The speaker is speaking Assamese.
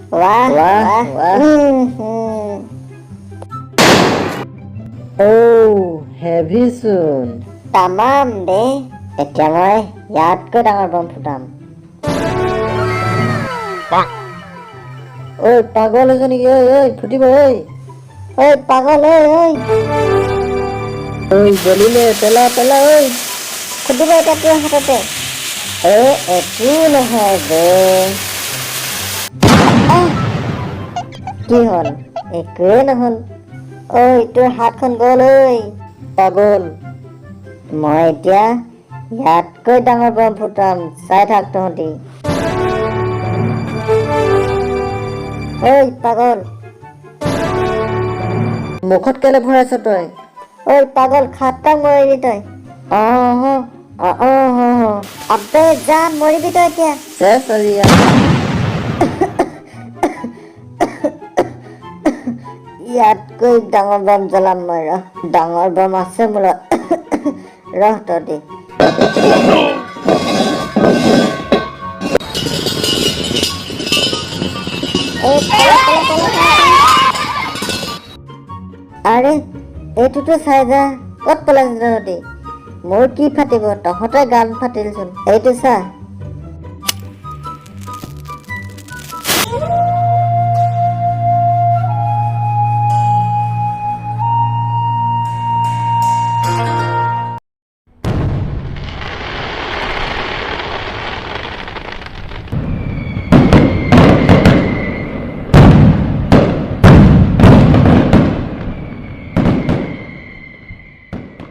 Wah, wah, wah. Oh, heavy soon. Tamam deh. এতিয়া মই ইয়াতকৈ ডাঙৰ বম ফুটাম। Oi, পাগল হৈছে নেকি? ঐ ফুটিব ঐ। ঐ পাগল ঐ। ঐ জ্বলিলে পেলা পেলা ঐ। ফুটিব এতিয়া তোৰ হাততে। একো নহয় বে। কি হ'ল? একোৱে নহ'ল। ঐ তোৰ হাতখন গ'ল ঐ। পাগল। মই এতিয়া ইয়াতকৈ ডাঙৰ বম ফুটাম, চাই থাক তহঁতি। ঐ পাগল। মুখত কেলে ভৰাইছ তই? ঐ পাগল খাটাং মৰিবি তই। আবে যা মৰিবি তই এতিয়া। চেছ আজি ইয়াতকৈ ডাঙৰ বম জ্বলাম মই ৰহ। ডাঙৰ বম আছে মোৰ ৰহ তহঁতি। আৰে এইটোতো চাই যা, ক'ত পেলাইছ তহঁতি? মোৰ কি ফাটিব, তহঁতে গান ফাটিলচোন। এইটো চা